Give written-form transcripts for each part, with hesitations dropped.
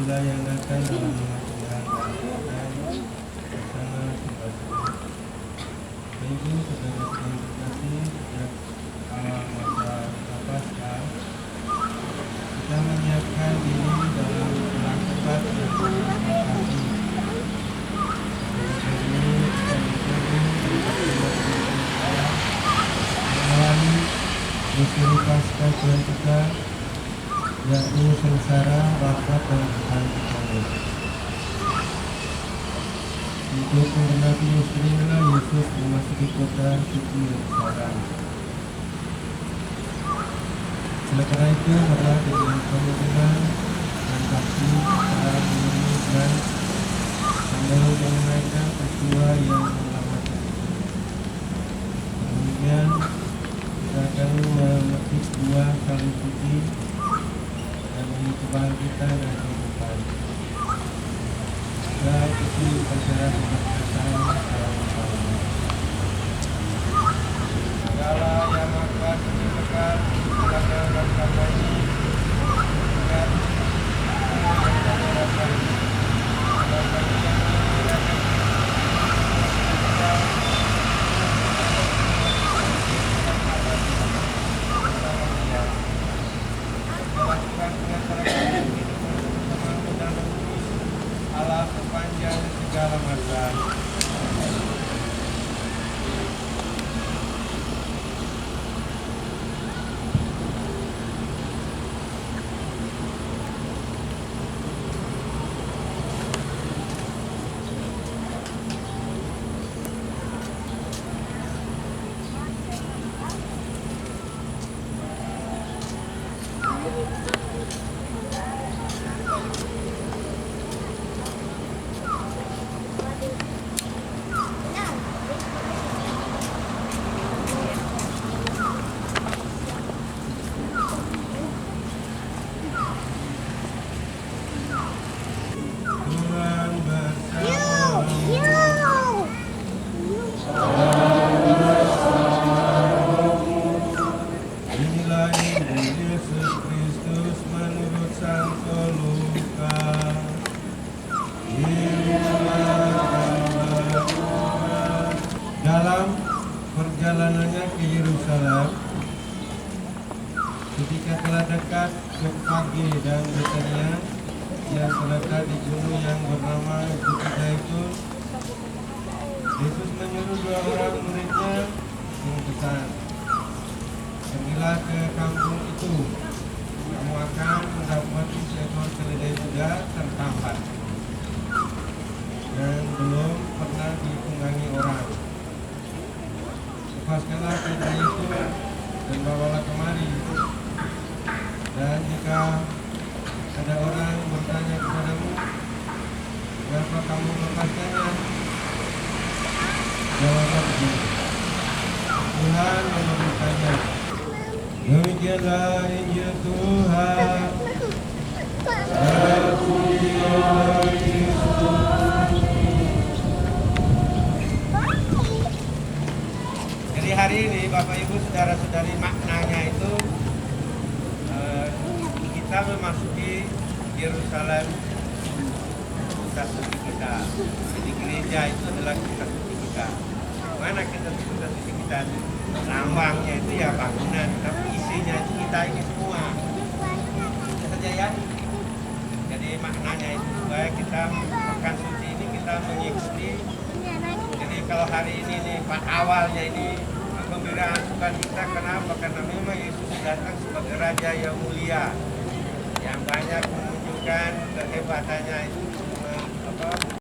Bila yang datang dalam nama Tuhan dan bersama kita. Ibu saudara-saudara terkasih, sejak awal masa Prapaskah kita menyiapkan diri dalam bulan Tepat yang berkati. Ini kita mengalami misteri Paskah Tuhan kita, yakni sengsara, wafat dan bangkit. Untuk mengenali misteri inilah Yesus memasuki kota suci Yerusalem. Oleh karena itu, maka dengan penurunan dan saksi secara menunjukkan sambil mengenaikan peristiwa yang menyelamatkan. Kemudian kita akan memetik buah salib suci dan kebangkitan dan kehidupan. Kita ikuti upacara pemberkatan selama-lamanya. Segala yang akan diberikan silakan bersama ini dan Allah sepanjang segala masa. Dalam perjalanannya ke Yerusalem, ketika telah dekat Bethfage dan Betania yang terletak di gunung yang bernama Bukit Zaitun, Yesus menyuruh 2 orang muridnya berpesan, "Pergilah ke kampung itu, kamu akan mendapati seekor keledai muda tertambat dan belum pernah ditunggangi orang. Lepaskanlah keledai itu dan bawalah kemari. Dan jika ada orang bertanya kepadamu, kenapa kamu melepaskannya? Jawablah begini, Tuhan memerlukannya." Demikianlah Injil Tuhan. Terpujilah Kristus. Jadi hari ini Bapak Ibu Saudara-saudari, maknanya itu kita memasuki Yerusalem, kota suci kita. Jadi gereja itu adalah kota suci kita. Mana kita kota suci kita? Lambangnya itu ya bangunan, tapi isinya itu kita ini semua. Itu saja ya. Jadi maknanya itu supaya kita pekan suci ini kita mengikuti. Jadi kalau hari ini nih awalnya ini pemberian sukacita, kenapa? Karena memang Yesus datang sebagai Raja yang mulia, yang banyak menunjukkan kehebatannya itu apa?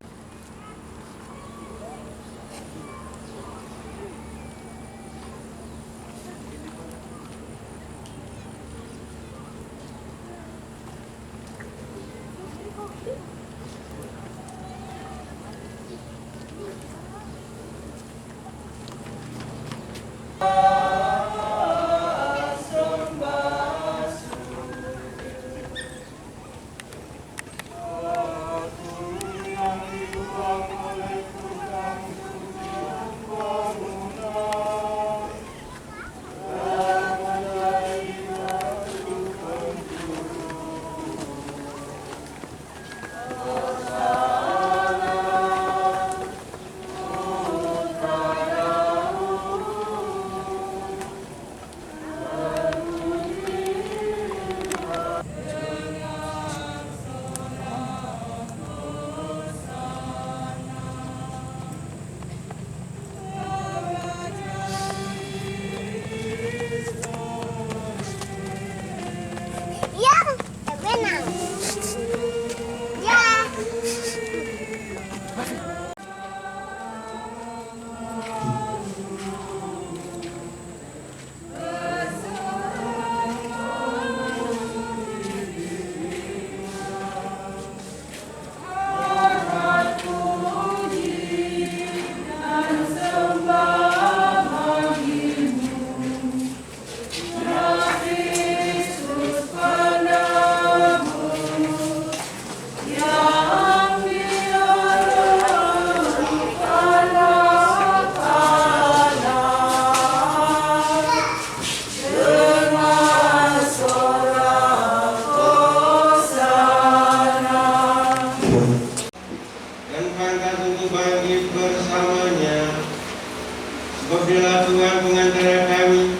Kasihilah Tuhan pengantara kami,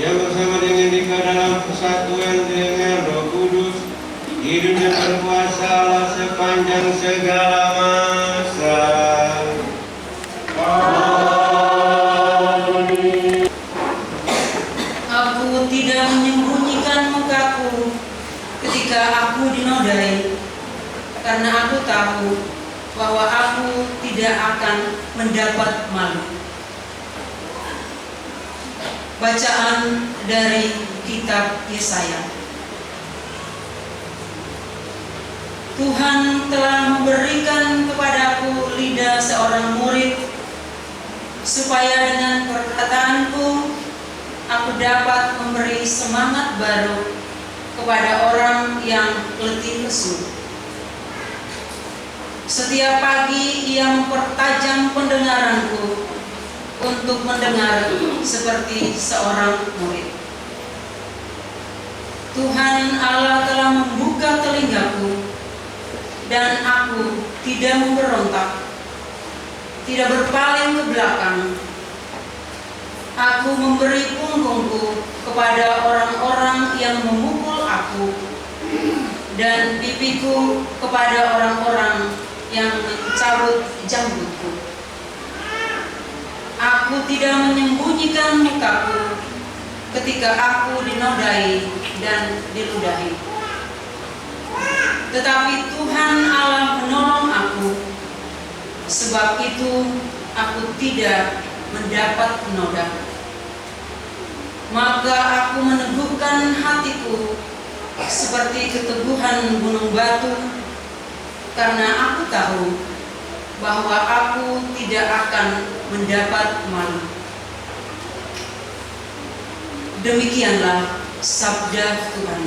yang bersama dengan Dika dalam persatuan dengan Roh Kudus, hidup dan berkuasa Allah sepanjang segala masa. Amin. Aku tidak menyembunyikan mukaku ketika aku dinodai, karena aku tahu bahwa aku tidak akan mendapat malu. Bacaan dari kitab Yesaya. Tuhan telah memberikan kepadaku lidah seorang murid, supaya dengan perkataanku aku dapat memberi semangat baru kepada orang yang letih lesu. Setiap pagi ia mempertajam pendengaranku untuk mendengar seperti seorang murid. Tuhan Allah telah membuka telingaku, dan aku tidak memberontak, tidak berpaling ke belakang. Aku memberi punggungku kepada orang-orang yang memukul aku, dan pipiku kepada orang-orang yang mencabut janggutku. Aku tidak menyembunyikan mukaku ketika aku dinodai dan diludahi. Tetapi Tuhan Allah menolong aku, sebab itu aku tidak mendapat noda. Maka aku meneguhkan hatiku seperti keteguhan gunung batu, karena aku tahu bahwa aku tidak akan mendapat malu. Demikianlah sabda Tuhan.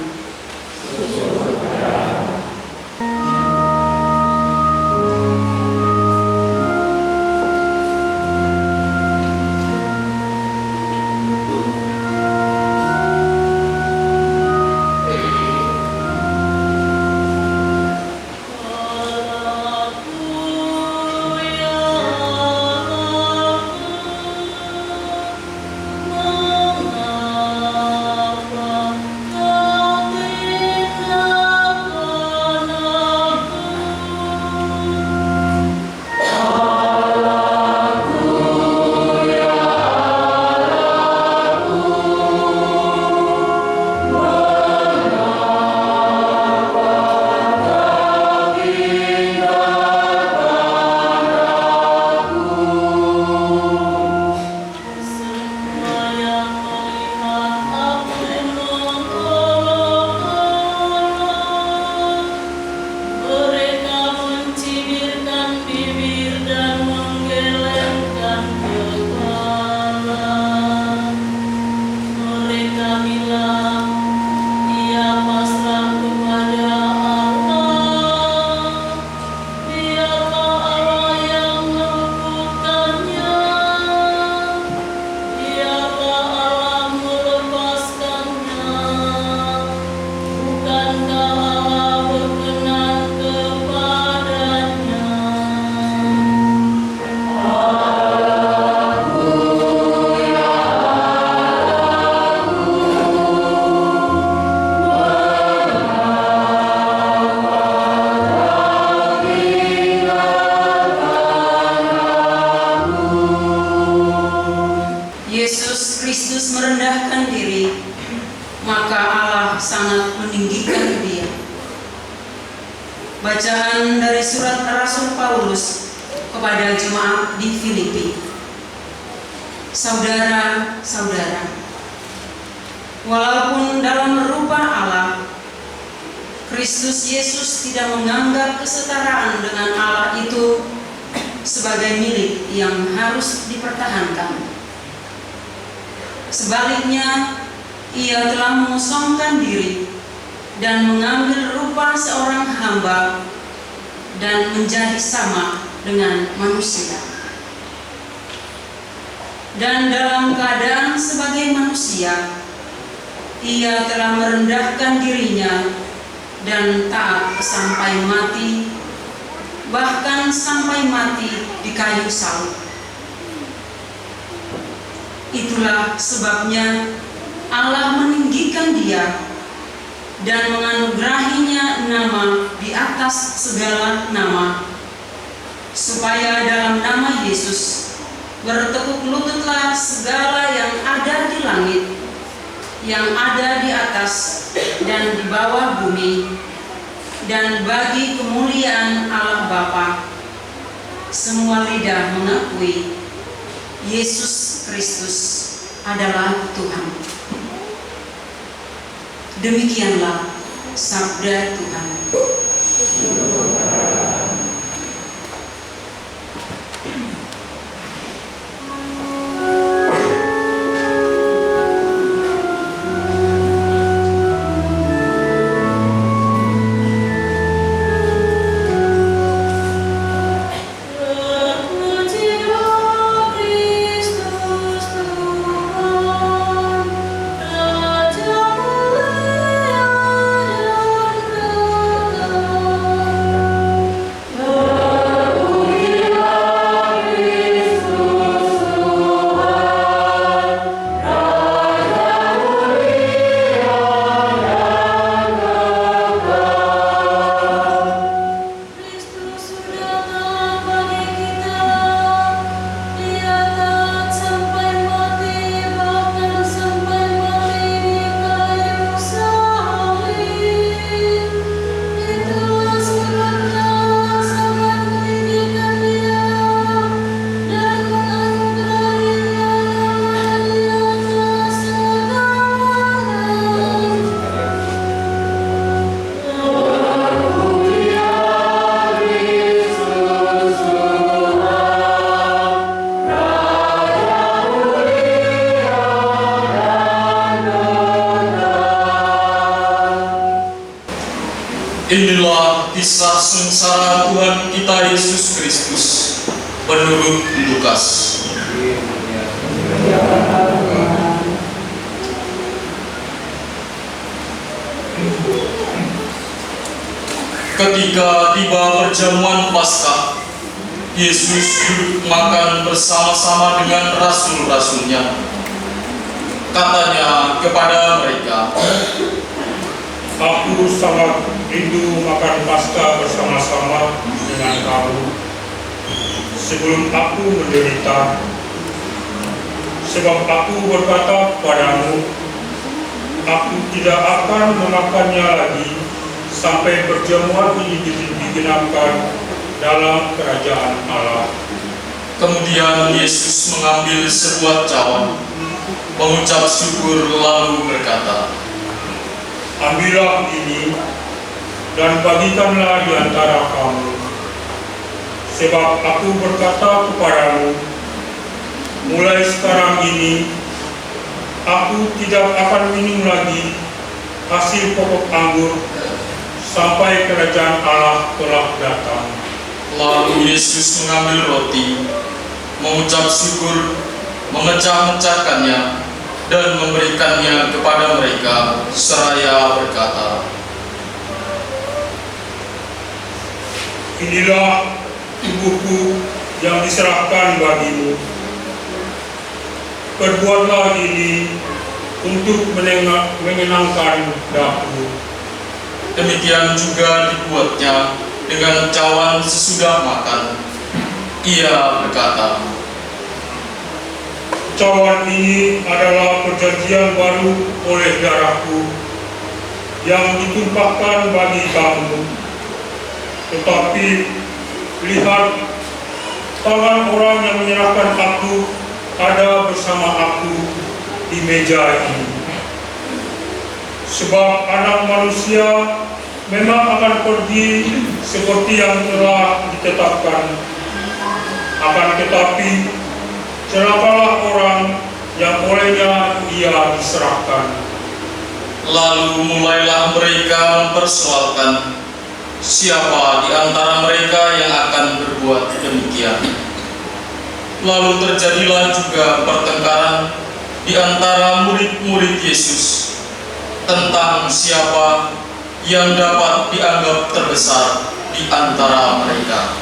Yesus Kristus merendahkan diri, maka Allah sangat meninggikan dia. Bacaan dari surat Rasul Paulus kepada jemaat di Filipi. Saudara-saudara, walaupun dalam rupa Allah, Kristus Yesus tidak menganggap kesetaraan dengan Allah itu sebagai milik yang harus dipertahankan. Sebaliknya, ia telah mengosongkan diri dan mengambil rupa seorang hamba dan menjadi sama dengan manusia. Dan dalam keadaan sebagai manusia, ia telah merendahkan dirinya dan taat sampai mati, bahkan sampai mati di kayu salib. Itulah sebabnya Allah meninggikan Dia dan menganugerahinya nama di atas segala nama, supaya dalam nama Yesus bertekuk lututlah segala yang ada di langit, yang ada di atas dan di bawah bumi, dan bagi kemuliaan Allah Bapa semua lidah mengakui Yesus Kristus adalah Tuhan. Demikianlah sabda Tuhan. Inilah kisah sengsara Tuhan kita Yesus Kristus menurut Lukas. Ketika tiba perjamuan Paskah, Yesus duduk makan bersama-sama dengan rasul-rasulnya. Katanya kepada mereka, "Aku sangat rindu makan Paskah bersama-sama dengan kamu sebelum aku menderita. Sebab aku berkata padamu, aku tidak akan memakannya lagi sampai perjamuan ini digenapkan dalam kerajaan Allah." Kemudian Yesus mengambil sebuah cawan, mengucap syukur lalu berkata, "Ambillah ini dan bagikanlah di antara kamu. Sebab aku berkata kepadamu, mulai sekarang ini aku tidak akan minum lagi hasil pokok anggur sampai kerajaan Allah telah datang." Lalu Yesus mengambil roti, mengucap syukur, memecah-mecahkannya, dan memberikannya kepada mereka, seraya berkata, "Inilah tubuhku yang diserahkan bagimu. Perbuatlah ini untuk menyenangkan daku." Demikian juga dibuatnya dengan cawan sesudah makan. Ia berkata, "Cawan ini adalah perjanjian baru oleh darahku yang ditumpahkan bagi kamu. Tetapi lihat, tangan orang yang menyerahkan aku ada bersama aku di meja ini. Sebab Anak Manusia memang akan pergi seperti yang telah ditetapkan. Akan tetapi celakalah orang yang olehnya ia diserahkan." Lalu mulailah mereka mempersoalkan siapa di antara mereka yang akan berbuat demikian. Lalu terjadilah juga pertengkaran di antara murid-murid Yesus tentang siapa yang dapat dianggap terbesar di antara mereka.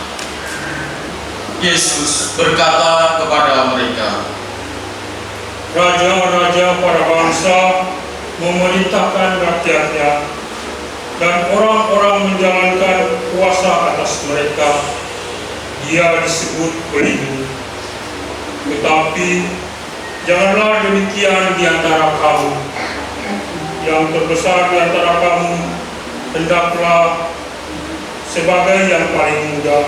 Yesus berkata kepada mereka, raja-raja para bangsa memerintahkan rakyatnya, dan orang-orang menjalankan kuasa atas mereka. Dia disebut pelindung. Tetapi janganlah demikian di antara kamu. Yang terbesar di antara kamu hendaklah sebagai yang paling muda,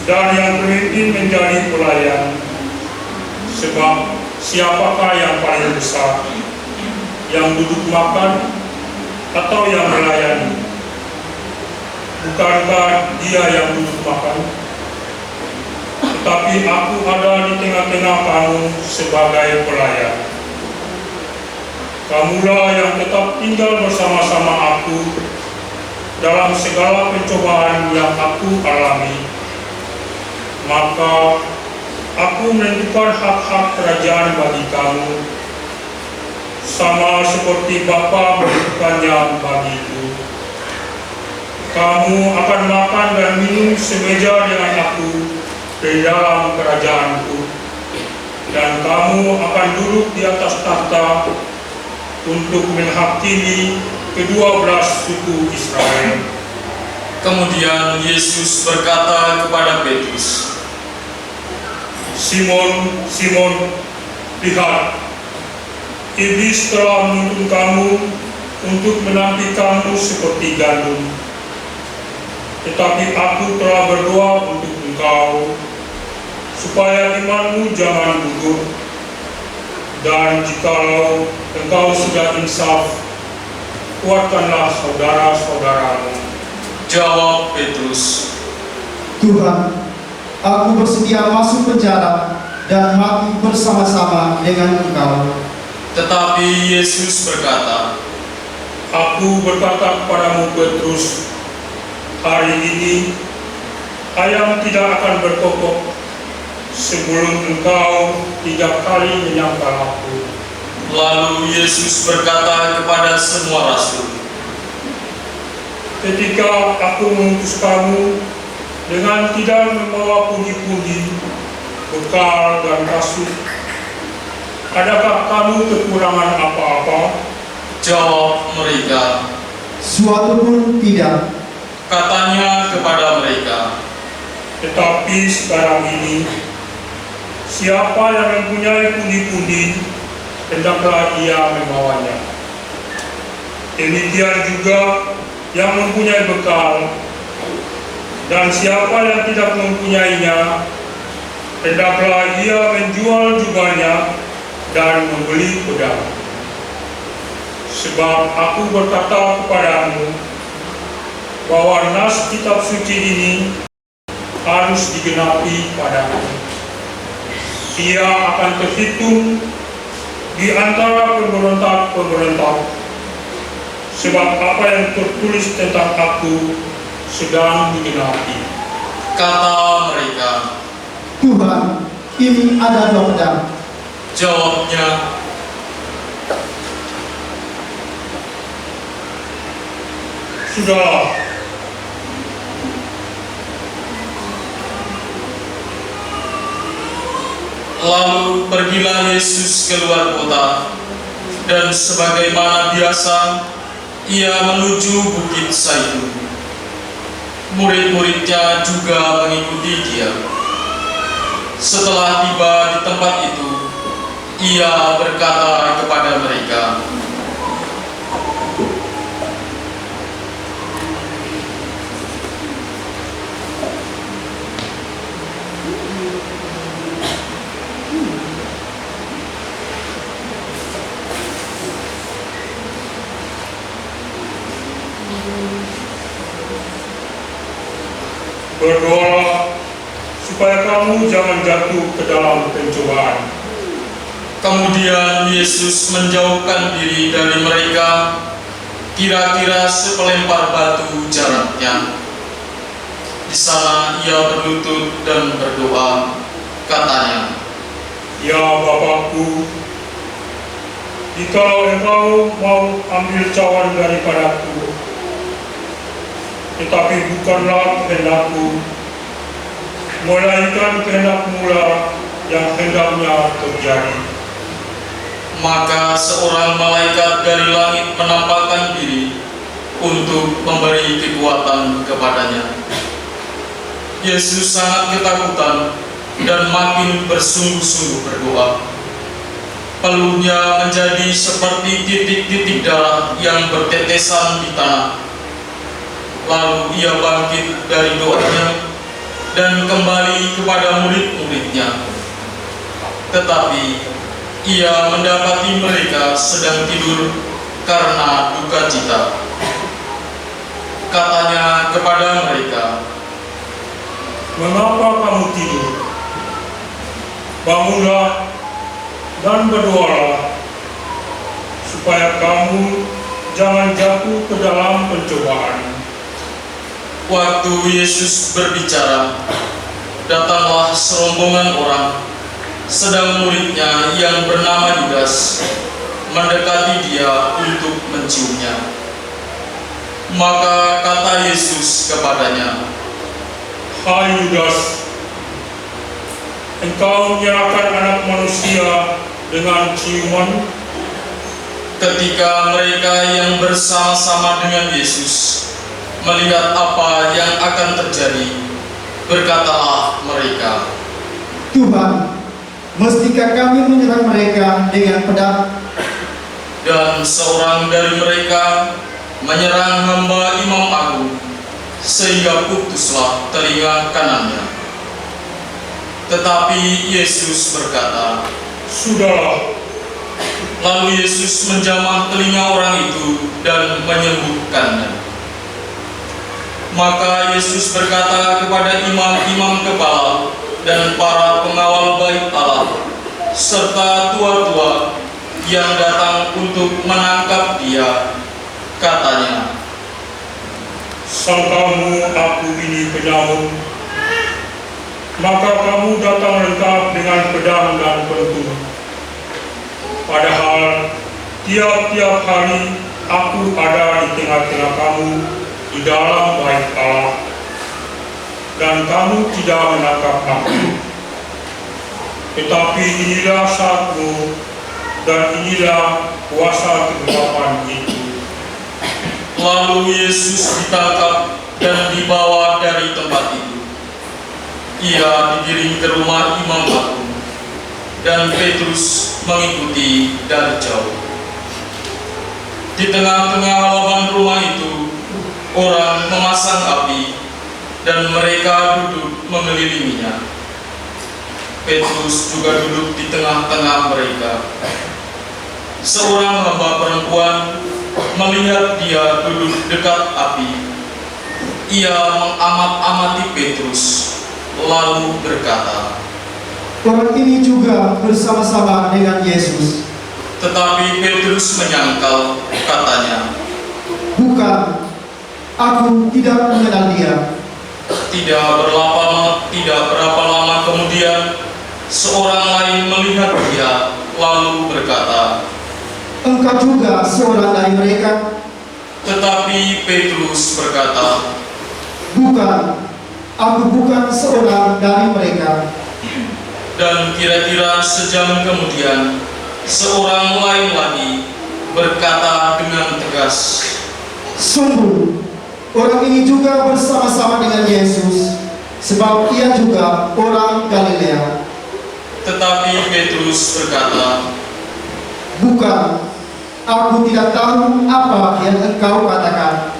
dan yang pemimpin menjadi pelayan. Sebab siapakah yang paling besar, yang duduk makan atau yang melayani? Bukankah dia yang duduk makan? Tetapi aku ada di tengah-tengah kamu sebagai pelayan. Kamulah yang tetap tinggal bersama-sama aku dalam segala pencobaan yang aku alami. Maka aku menentukan hak-hak kerajaan bagi kamu, sama seperti Bapa menentukannya bagiku. Kamu akan makan dan minum semeja dengan aku di dalam kerajaanku, dan kamu akan duduk di atas tahta untuk menghakimi ke-12 suku Israel. Kemudian Yesus berkata kepada Petrus, Simon, Simon, lihat, iblis telah menuntun kamu untuk menampik kamu seperti gandum. Tetapi aku telah berdoa untuk engkau, supaya imanmu jangan gugur. Dan jikalau engkau sudah insaf, kuatkanlah saudara-saudaramu. jawab Petrus, Tuhan, aku bersedia masuk penjara dan mati bersama-sama dengan engkau. tetapi Yesus berkata, Aku berkata kepadamu Petrus, hari ini ayam tidak akan berkokok sebelum engkau 3 kali menyangkal aku. Lalu Yesus berkata kepada semua rasul, Ketika aku mengutus kamu dengan tidak membawa pundi-pundi, bekal dan kasut, adakah kamu kekurangan apa-apa? jawab mereka. Suatu pun tidak. Katanya kepada mereka, Tetapi sekarang ini, siapa yang mempunyai pundi-pundi, hendaklah ia membawanya. Demikian juga yang mempunyai bekal, dan siapa yang tidak mempunyainya, hendaklah ia menjual jubahnya dan membeli pedang. Sebab aku berkata kepadamu, bahwa nas kitab suci ini harus digenapi padamu. Ia akan terhitung di antara pemberontak-pemberontak, sebab apa yang tertulis tentang aku sedang digenapi. kata mereka. Tuhan, ini adalah pedang. Jawabnya, Sudahlah, lalu pergilah Yesus keluar kota, dan sebagaimana biasa, ia menuju Bukit Zaitun. Murid-muridnya juga mengikuti dia. Setelah tiba di tempat itu, ia berkata kepada mereka, berdoalah supaya kamu jangan jatuh ke dalam pencobaan. Kemudian Yesus menjauhkan diri dari mereka, kira-kira sepelempar batu jaraknya. Di sana ia berlutut dan berdoa, katanya, Ya Bapakku, jikalau engkau mau ambil cawan daripadaku, tetapi bukanlah kehendakku, melainkan kehendakmu lah yang hendaknya terjadi. Maka seorang malaikat dari langit menampakkan diri untuk memberi kekuatan kepadanya. Yesus sangat ketakutan dan makin bersungguh-sungguh berdoa. Peluhnya menjadi seperti titik-titik darah yang bertetesan di tanah. Lalu ia bangkit dari doanya dan kembali kepada murid-muridnya. Tetapi ia mendapati mereka sedang tidur karena duka cita. Katanya kepada mereka, "Mengapa kamu tidur? Bangunlah dan berdoalah, supaya kamu jangan jatuh ke dalam pencobaan." Waktu Yesus berbicara, datanglah serombongan orang, sedang muridnya yang bernama Yudas mendekati dia untuk menciumnya. Maka kata Yesus kepadanya, "Hai Yudas, engkau menyerahkan anak manusia dengan ciuman?" Ketika mereka yang bersama-sama dengan Yesus melihat apa yang akan terjadi, berkatalah mereka, Tuhan, mestikah kami menyerang mereka dengan pedang? dan seorang dari mereka menyerang hamba Imam Agung, sehingga putuslah telinga kanannya. Tetapi Yesus berkata, "Sudahlah." Lalu Yesus menjamah telinga orang itu dan menyembuhkannya. Maka Yesus berkata kepada imam-imam kepala dan para pengawal bait Allah serta tua-tua yang datang untuk menangkap dia, katanya, "Sangkamu aku ini penyamun? Maka kamu datang lengkap dengan pedang dan pentung. Padahal tiap-tiap hari aku ada di tengah-tengah kamu di dalam bait Allah, dan kamu tidak menangkap aku. Tetapi inilah saatmu, dan inilah kuasa kegelapan itu." Lalu Yesus ditangkap dan dibawa dari tempat itu. Ia digiring ke rumah Imam Agung, dan Petrus mengikuti dari jauh. Di tengah-tengah halaman rumah itu, orang memasang api, dan mereka duduk mengelilinginya. Petrus juga duduk di tengah-tengah mereka. Seorang hamba perempuan melihat dia duduk dekat api. Ia mengamat-amati Petrus, lalu berkata, Orang ini juga bersama-sama dengan Yesus. tetapi Petrus menyangkal, katanya, Bukan, aku tidak mengenal dia. Tidak berapa lama kemudian, seorang lain melihat dia, lalu berkata, Engkau juga seorang dari mereka? tetapi Petrus berkata, Bukan, aku bukan seorang dari mereka. dan kira-kira sejam kemudian, seorang lain lagi berkata dengan tegas, Sungguh, orang ini juga bersama-sama dengan Yesus, sebab ia juga orang Galilea. tetapi Petrus berkata, Bukan, aku tidak tahu apa yang engkau katakan.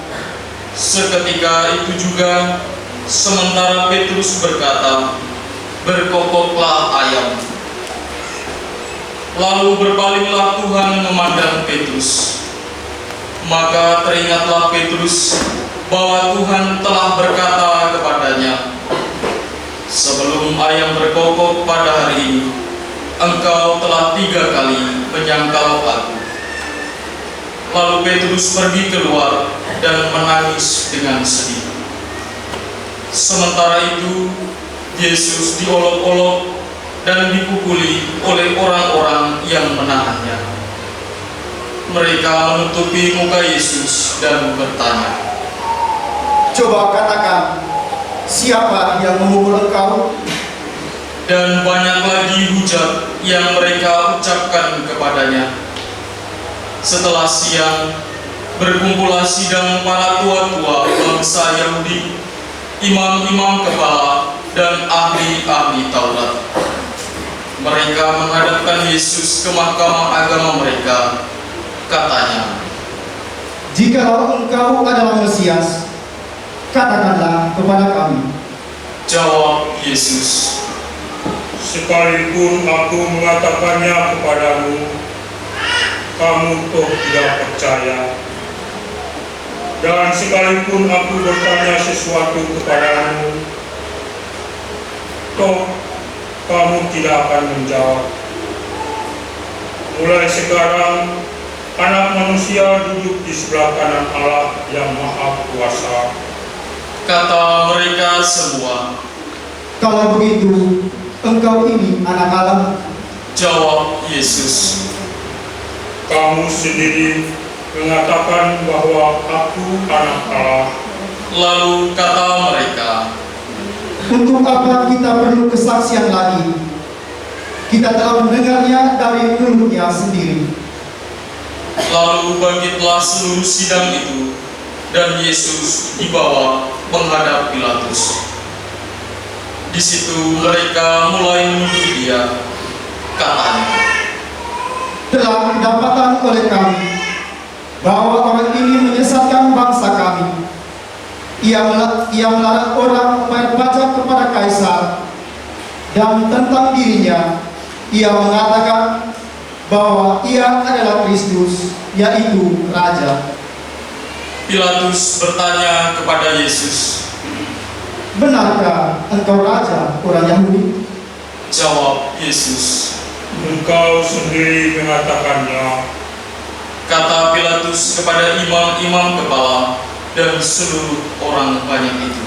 seketika itu juga, sementara Petrus berkata, berkokoklah ayam. Lalu berpalinglah Tuhan memandang Petrus. Maka teringatlah Petrus bahwa Tuhan telah berkata kepadanya, sebelum ayam berkokok pada hari ini, engkau telah 3 kali menyangkal aku. Lalu Petrus pergi keluar dan menangis dengan sedih. Sementara itu, Yesus diolok-olok dan dipukuli oleh orang-orang yang menahannya. Mereka menutupi muka Yesus dan bertanya, Coba katakan, siapa yang memukul engkau? dan banyak lagi hujat yang mereka ucapkan kepadanya. Setelah siang, berkumpullah sidang para tua-tua bangsa Yahudi, imam-imam kepala, dan ahli-ahli Taurat. Mereka menghadapkan Yesus ke mahkamah agama mereka. Katanya, "Jikalau engkau adalah Mesias, katakanlah kepada kami." Jawab Yesus, Sekalipun aku mengatakannya kepadamu, kamu toh tidak percaya. Dan sekalipun aku bertanya sesuatu kepadamu, toh kamu tidak akan menjawab. Mulai sekarang, Anak Manusia duduk di sebelah kanan Allah yang Maha Kuasa. kata mereka semua. "Kalau begitu, engkau ini anak Allah." Jawab Yesus, Kamu sendiri mengatakan bahwa aku anak Allah. lalu kata mereka, "Untuk apa kita perlu kesaksian lagi? Kita telah mendengarnya dari mulutnya sendiri." lalu bangkitlah seluruh sidang itu, dan Yesus dibawa menghadap Pilatus. Di situ mereka mulai menuduh dia. Katanya, "Telah didapatkan oleh kami bahwa orang ini menyesatkan bangsa kami. Ia melarang orang membayar pajak kepada Kaisar, dan tentang dirinya ia mengatakan bahwa ia adalah Kristus, yaitu Raja." Pilatus bertanya kepada Yesus. "Benarkah engkau Raja orang Yahudi?" Jawab Yesus, Engkau sendiri mengatakannya. kata Pilatus kepada imam-imam kepala dan seluruh orang banyak itu.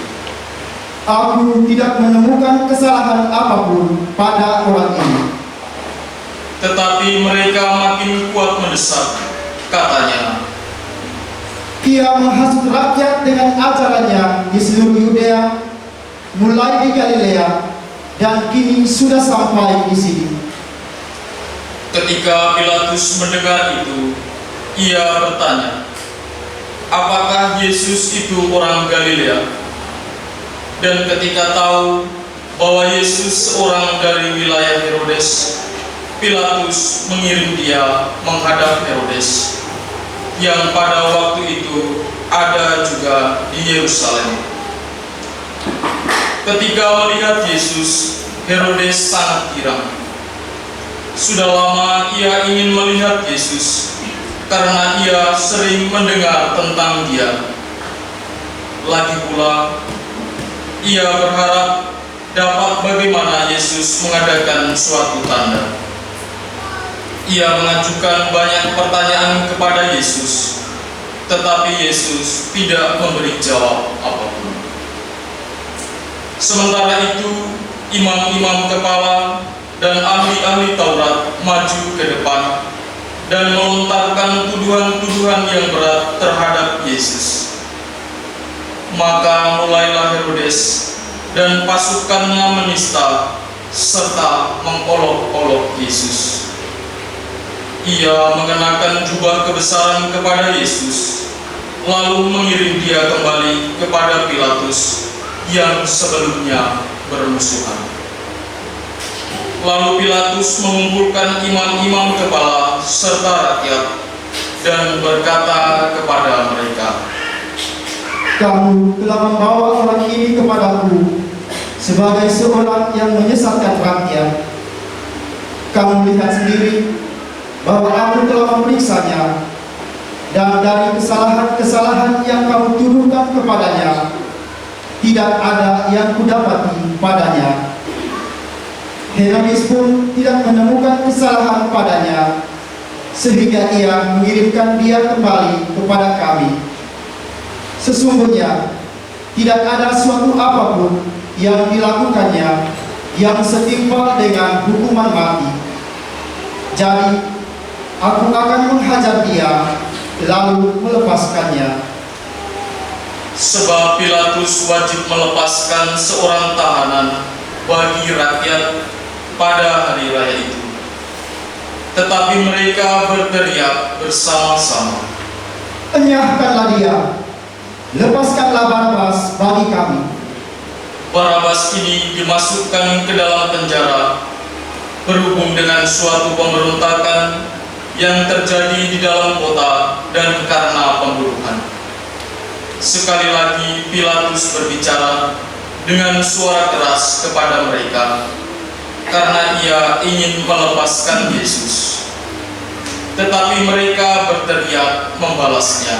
"Aku tidak menemukan kesalahan apapun pada orang ini." Tetapi mereka makin kuat mendesak. Katanya, "Ia menghasut rakyat dengan ajarannya di seluruh Yudea, mulai di Galilea, dan kini sudah sampai di sini." ketika Pilatus mendengar itu, ia bertanya, apakah Yesus itu orang Galilea? Dan ketika tahu bahwa Yesus seorang dari wilayah Herodes, Pilatus mengirim dia menghadap Herodes, yang pada waktu itu ada juga di Yerusalem. Ketika melihat Yesus, Herodes sangat girang. Sudah lama ia ingin melihat Yesus, karena ia sering mendengar tentang dia. Lagi pula, ia berharap dapat bagaimana Yesus mengadakan suatu tanda. Ia mengajukan banyak pertanyaan kepada Yesus, tetapi Yesus tidak memberi jawab apapun. Sementara itu, imam-imam kepala dan ahli-ahli Taurat maju ke depan dan melontarkan tuduhan-tuduhan yang berat terhadap Yesus. Maka mulailah Herodes dan pasukannya menista serta mengolok-olok Yesus. Ia mengenakan jubah kebesaran kepada Yesus, lalu mengirim dia kembali kepada Pilatus yang sebelumnya bermusuhan. Lalu Pilatus mengumpulkan imam-imam kepala serta rakyat dan berkata kepada mereka, "Kamu telah membawa orang ini kepadaku sebagai seorang yang menyesatkan rakyat. Kamu lihat sendiri bahwa aku telah memeriksanya, dan dari kesalahan-kesalahan yang kamu tuduhkan kepadanya, tidak ada yang kudapati padanya. Herodes pun tidak menemukan kesalahan padanya, sehingga ia mengirimkan dia kembali kepada kami. Sesungguhnya tidak ada suatu apapun yang dilakukannya yang setimpal dengan hukuman mati. Jadi aku akan menghajar dia, lalu melepaskannya." sebab Pilatus wajib melepaskan seorang tahanan bagi rakyat pada hari raya itu. Tetapi mereka berteriak bersama-sama, Enyahkanlah dia, lepaskanlah Barabas bagi kami. Barabas ini dimasukkan ke dalam penjara berhubung dengan suatu pemberontakan yang terjadi di dalam kota dan karena pembunuhan. Sekali lagi Pilatus berbicara dengan suara keras kepada mereka karena ia ingin melepaskan Yesus. Tetapi mereka berteriak membalasnya,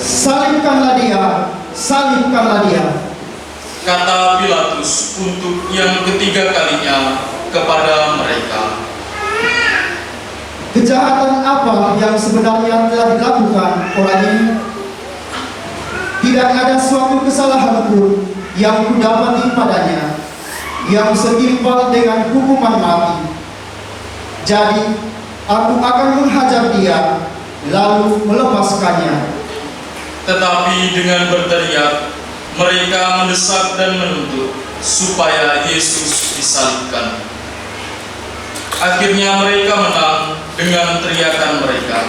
Salibkanlah dia, salibkanlah dia. kata Pilatus untuk yang ketiga kalinya kepada mereka. Kejahatan apa yang sebenarnya telah dilakukan orang ini? Tidak ada suatu kesalahan pun yang kudapati padanya yang setimpal dengan hukuman mati. Jadi aku akan menghajar dia lalu melepaskannya. Tetapi dengan berteriak mereka mendesak dan menuntut supaya Yesus disalibkan. Akhirnya mereka menang dengan teriakan mereka.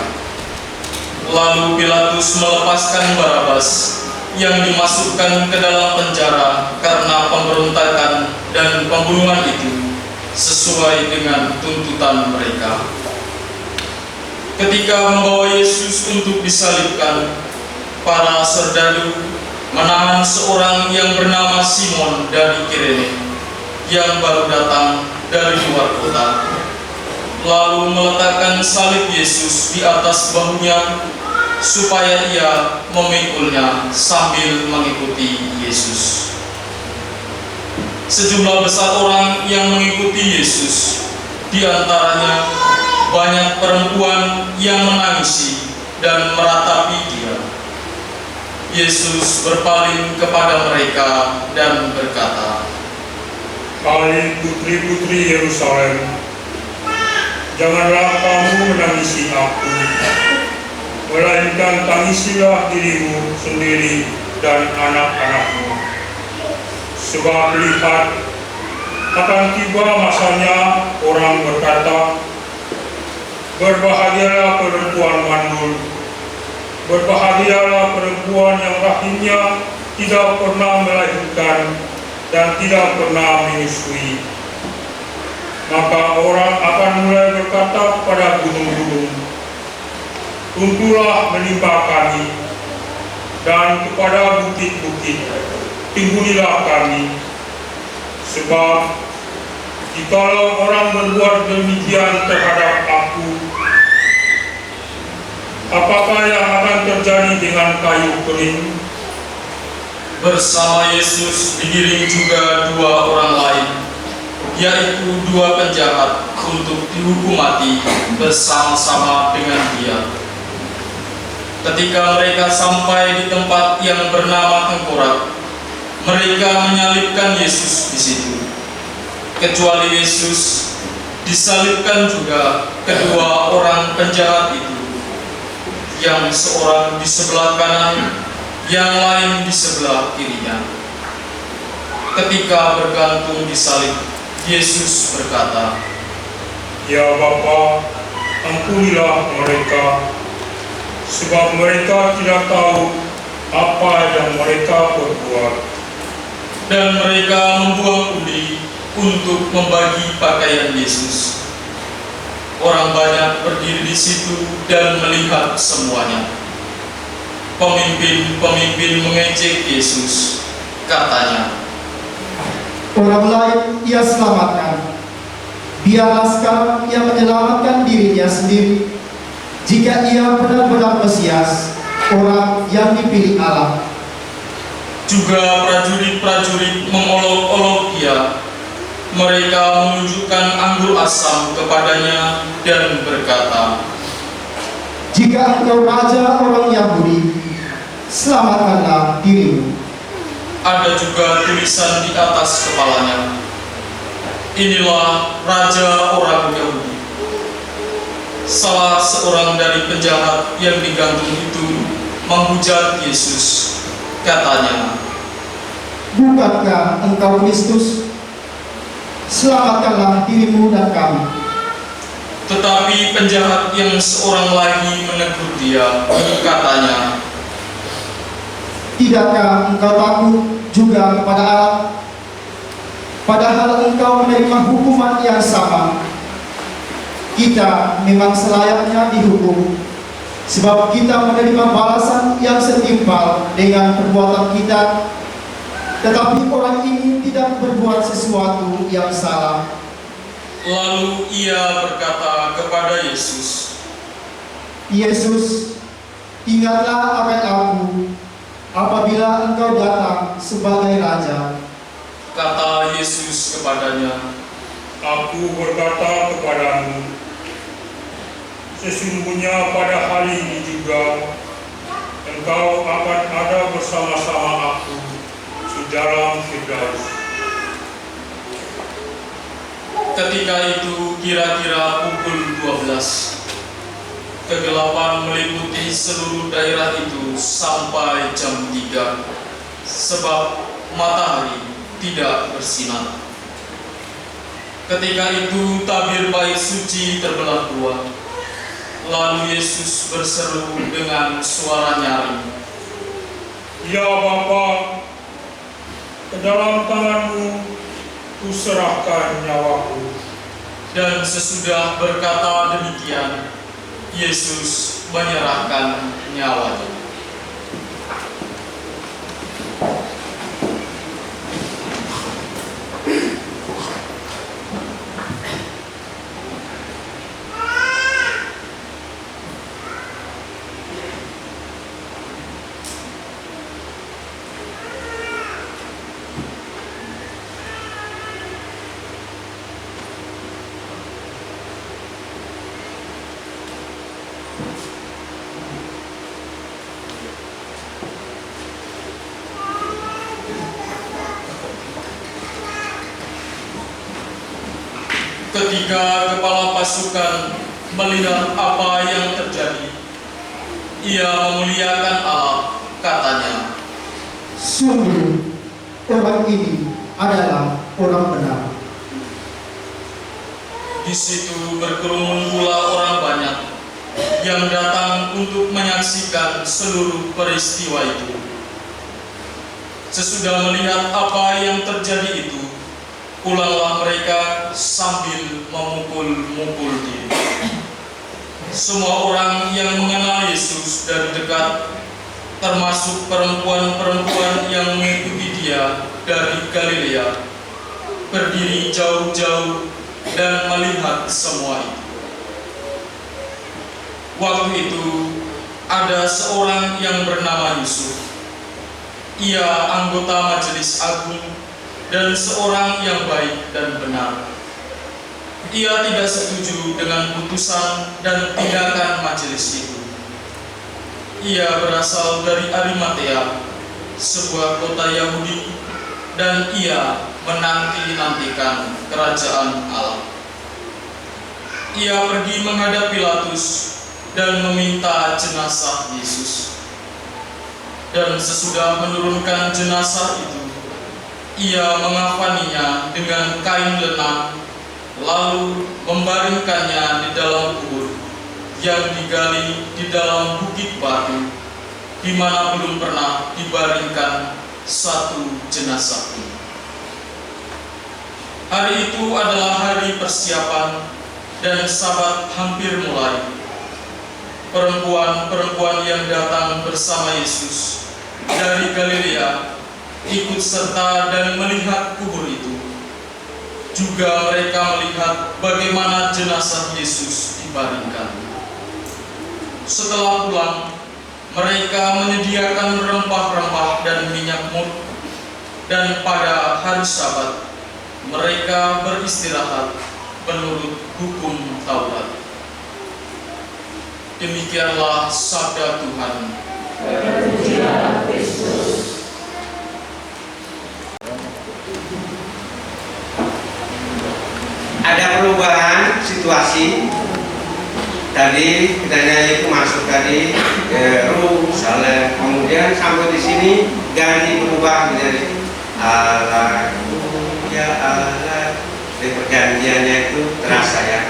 Lalu Pilatus melepaskan Barabas yang dimasukkan ke dalam penjara karena pemberontakan dan pembunuhan itu sesuai dengan tuntutan mereka. Ketika membawa Yesus untuk disalibkan, para serdadu menahan seorang yang bernama Simon dari Kirene yang baru datang dari luar kota, lalu meletakkan salib Yesus di atas bahunya supaya ia memikulnya sambil mengikuti Yesus. Sejumlah besar orang yang mengikuti Yesus, di antaranya banyak perempuan yang menangisi dan meratapi dia. Yesus berpaling kepada mereka dan berkata, Hai putri-putri Yerusalem, janganlah kamu menangisi aku, melainkan tangisilah dirimu sendiri dan anak-anakmu. Sebab lihat, akan tiba masanya orang berkata, berbahagialah perempuan mandul, berbahagialah perempuan yang rahimnya tidak pernah melahirkan dan tidak pernah menyusui. Maka orang akan mulai berkata kepada gunung-gunung, tumbuhlah menimpa kami, dan kepada bukit-bukit, timbunilah kami. Sebab jikalau orang berbuat demikian terhadap aku, apakah yang akan terjadi dengan kayu kering? bersama Yesus digiring juga dua orang lain, yaitu dua penjahat untuk dihukum mati bersama-sama dengan dia. Ketika mereka sampai di tempat yang bernama Tengkorak, mereka menyalibkan Yesus di situ. Kecuali Yesus, disalibkan juga kedua orang penjahat itu, yang seorang di sebelah kanan, yang lain di sebelah kirinya. Ketika bergantung di salib, Yesus berkata, Ya Bapa, ampunilah mereka, sebab mereka tidak tahu apa yang mereka perbuat. Dan mereka membuang undi untuk membagi pakaian Yesus. Orang banyak berdiri di situ dan melihat semuanya. Pemimpin-pemimpin mengejek Yesus, katanya, Orang lain ia selamatkan. Biarlah sekarang ia menyelamatkan dirinya sendiri, jika ia benar-benar Mesias, orang yang dipilih Allah. juga prajurit-prajurit mengolok-olok dia. Mereka menunjukkan anggur asam kepadanya dan berkata, Jika engkau raja orang Yahudi, selamatkanlah dirimu. ada juga tulisan di atas kepalanya, Inilah Raja orang Yahudi. Salah seorang dari penjahat yang digantung itu menghujat Yesus, katanya, Bukankah engkau Kristus? Selamatkanlah dirimu dan kami. Tetapi penjahat yang seorang lagi menegur dia, katanya, Tidakkah engkau takut juga kepada Allah? Padahal engkau menerima hukuman yang sama. Kita memang selayaknya dihukum, sebab kita menerima balasan yang setimpal dengan perbuatan kita. Tetapi orang ini tidak berbuat sesuatu yang salah. Lalu ia berkata kepada Yesus, Yesus, ingatlah akan aku apabila engkau datang sebagai Raja. kata Yesus kepadanya, Aku berkata kepadamu, sesungguhnya pada hari ini juga engkau akan ada bersama-sama aku di dalam Firdaus. Ketika itu kira-kira pukul 12. Kegelapan meliputi seluruh daerah itu sampai jam 3, sebab matahari tidak bersinar. Ketika itu tabir bait suci terbelah dua. Lalu Yesus berseru dengan suara nyaring, Ya Bapa, ke dalam tanganmu kuserahkan nyawaku. dan sesudah berkata demikian, Yesus menyerahkan nyawanya. Ketika kepala pasukan melihat apa yang terjadi, ia memuliakan Allah, katanya, Sungguh, orang ini adalah orang benar. di situ berkerumun pula orang banyak yang datang untuk menyaksikan seluruh peristiwa itu. Sesudah melihat apa yang terjadi itu, pulanglah mereka sambil memukul-mukul diri. Semua orang yang mengenal Yesus dari dekat, termasuk perempuan-perempuan yang mengikuti dia dari Galilea, berdiri jauh-jauh dan melihat semua itu. Waktu itu ada seorang yang bernama Yusuf. Ia anggota majelis agung dan seorang yang baik dan benar. Ia tidak setuju dengan putusan dan tindakan majelis itu. Ia berasal dari Arimatea, sebuah kota Yahudi, dan ia menanti-nantikan kerajaan Allah. Ia pergi menghadap Pilatus dan meminta jenazah Yesus. Dan sesudah menurunkan jenazah itu, ia mengafaninya dengan kain lenan, lalu membaringkannya di dalam kubur yang digali di dalam bukit batu, di mana belum pernah dibaringkan satu jenazah pun. Hari itu adalah hari persiapan dan Sabat hampir mulai. Perempuan-perempuan yang datang bersama Yesus dari Galilea ikut serta dan melihat kubur itu. Juga mereka melihat bagaimana jenazah Yesus dibaringkan. Setelah pulang, mereka menyediakan rempah-rempah dan minyak mur, dan pada hari Sabat mereka beristirahat menurut hukum Taurat. Demikianlah sabda Tuhan. Terpujilah Kristus. Ada perubahan situasi. Tadi kitanya itu masuk tadi Yerusalem, kemudian sampai di sini ganti berubah menjadi Allah, ya Allah. Di pergantiannya itu terasa ya.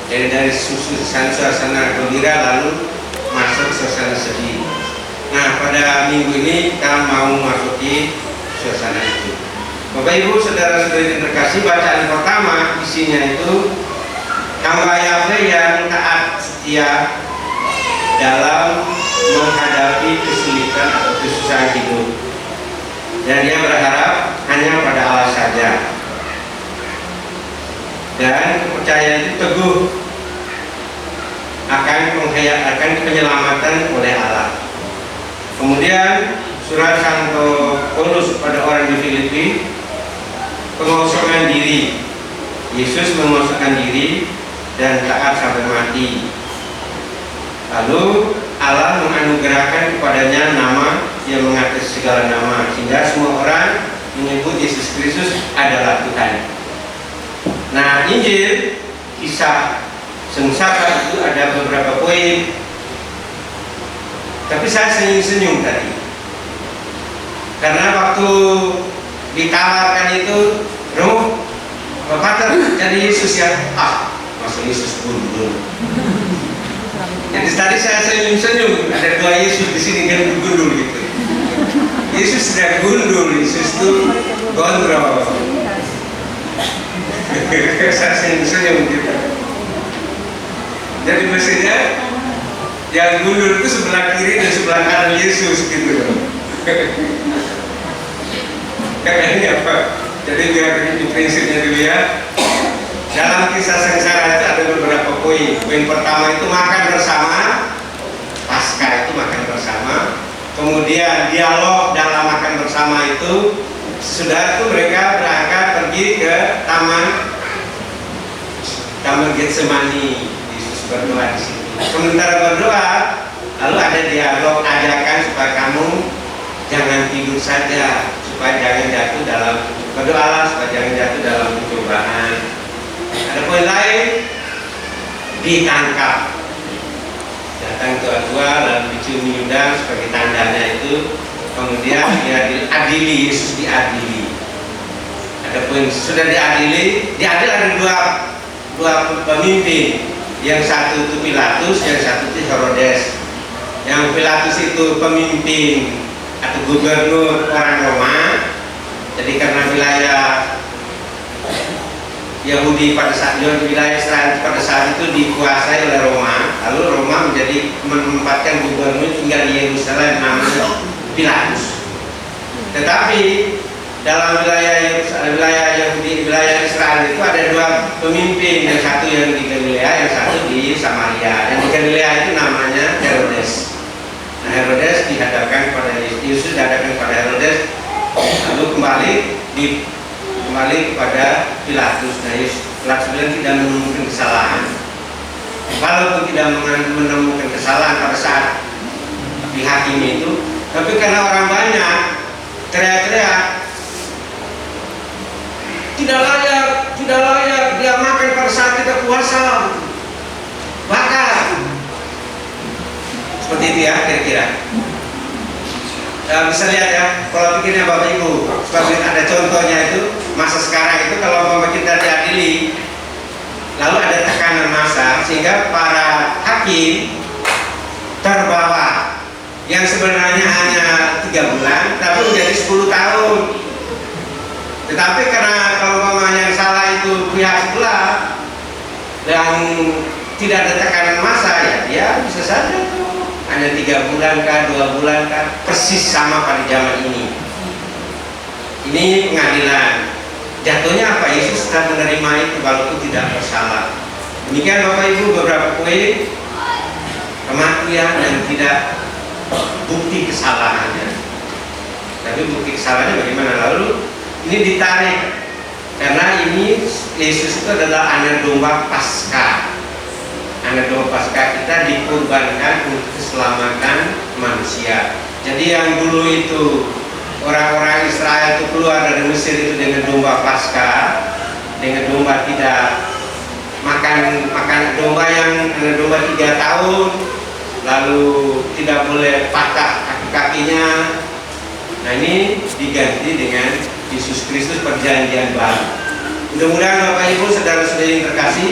dari suasana gembira lalu masuk suasana sedih. Nah, pada minggu ini kita mau masuki suasana itu. Bapak Ibu saudara-saudari terkasih, bacaan pertama isinya itu hamba Yahweh yang taat setia dalam menghadapi kesulitan atau kesusahan hidup, dan dia berharap hanya pada Allah saja, dan kepercayaan itu teguh akan penyelamatan oleh Allah. Kemudian surat Santo Paulus pada orang di Filipi, pengosongan diri. Yesus mengosongkan diri dan taat sampai mati. Lalu Allah menganugerahkan kepadanya nama yang mengatas segala nama, sehingga semua orang menyebut Yesus Kristus adalah Tuhan. Nah, Injil kisah sengsara itu ada beberapa poin, tapi saya senyum-senyum tadi karena waktu ditawarkan itu, Roh, Bapak jadi Yesus ya, masuk Yesus gundul. Jadi tadi saya senyum-senyum, ada dua Yesus di sini kan gundul gitu. Yesus tidak gundul, Yesus itu gondrong. Saya senyum-senyum gitu. Jadi mestinya yang gundul itu sebelah kiri dan sebelah kanan Yesus gitu. Kayaknya apa? Jadi biar ini prinsipnya dulu ya. Dalam kisah sengsara itu ada beberapa poin. Poin pertama itu makan bersama, Paskah itu makan bersama. Kemudian dialog dalam makan bersama itu, sudah itu mereka berangkat pergi ke Taman Getsemani. Yesus berdoa di situ. Sementara berdoa, lalu ada dialog, ajakan supaya kamu jangan tidur saja, supaya jangan jatuh dalam, berdoalah supaya jangan jatuh dalam pencobaan. Ada poin lain, ditangkap, datang tua-tua lalu dicium nyundang sebagai tandanya itu, kemudian dia diadili, Yesus diadili. Ada poin, sudah diadili, diadil ada dua pemimpin, yang satu itu Pilatus, yang satu itu Herodes. Yang Pilatus itu pemimpin atau gubernur orang Roma, jadi karena wilayah Yahudi pada saat wilayah Israel pada saat itu dikuasai oleh Roma, lalu Roma menempatkan gubernur tinggal di Yerusalem namanya Pilatus. Tetapi dalam wilayah Yahudi, wilayah Israel itu ada dua pemimpin, yang satu yang di Galilea, yang satu di Samaria. Yang di Galilea itu namanya Herodes. Nah, Herodes dihadapkan kepada Yesus, dihadapkan kepada Herodes, lalu kembali kepada Pilatus. Nah, Pilatus bilang tidak menemukan kesalahan. Walaupun tidak menemukan kesalahan pada saat dihakimi itu, tapi karena orang banyak teriak-teriak, tidak layak dia makan pada saat kita puasa, bakar. Seperti itu ya kira-kira. Bisa lihat ya, kalau pikirnya Bapak Ibu, seperti ada contohnya itu, masa sekarang itu kalau Bapak kita diadili, lalu ada tekanan massa sehingga para hakim terbawa yang sebenarnya hanya 3 bulan, tapi menjadi 10 tahun. Tetapi karena kalau yang salah itu pihak sebelah yang tidak ada tekanan massa, ya dia bisa saja tuh hanya 3 bulan kah, 2 bulan kah, persis sama pada zaman ini. Ini pengadilan. Jatuhnya apa? Yesus sudah menerima itu walaupun tidak bersalah. Demikian Bapak Ibu beberapa poin kematian dan tidak bukti kesalahannya. Tapi bukti kesalahannya bagaimana? Lalu ini ditarik karena ini Yesus itu adalah anak domba Paskah. Anak domba Paskah kita dikorbankan untuk keselamatan manusia. Jadi yang dulu itu orang-orang Israel itu keluar dari Mesir itu dengan domba Paskah, dengan domba tidak makan domba yang anak domba 3 tahun, lalu tidak boleh patah kaki-kakinya. Nah, ini diganti dengan Yesus Kristus perjanjian baru. Mudah-mudahan Bapak Ibu saudara-saudari yang terkasih,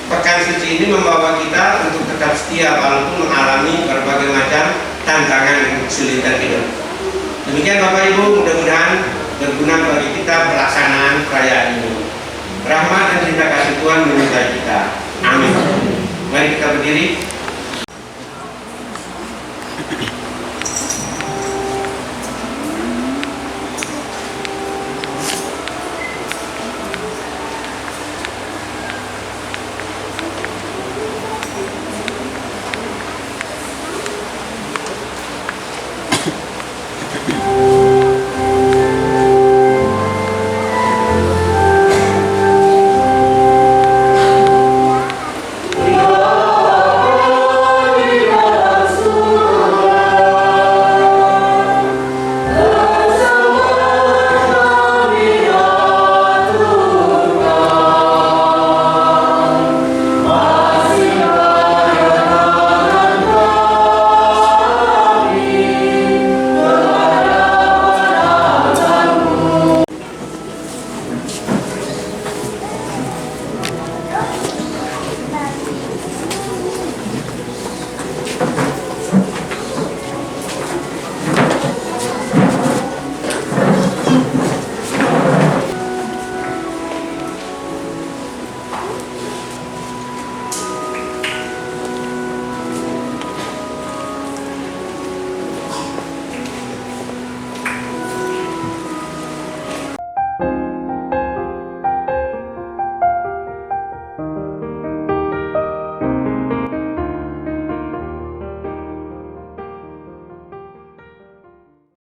pekan suci ini membawa kita untuk tetap setia walaupun mengalami berbagai macam tantangan dan kesulitan hidup. Demikian Bapak Ibu, mudah-mudahan berguna bagi kita pelaksanaan perayaan ini. Rahmat dan cinta kasih Tuhan menyertai kita. Amin. Mari kita berdiri.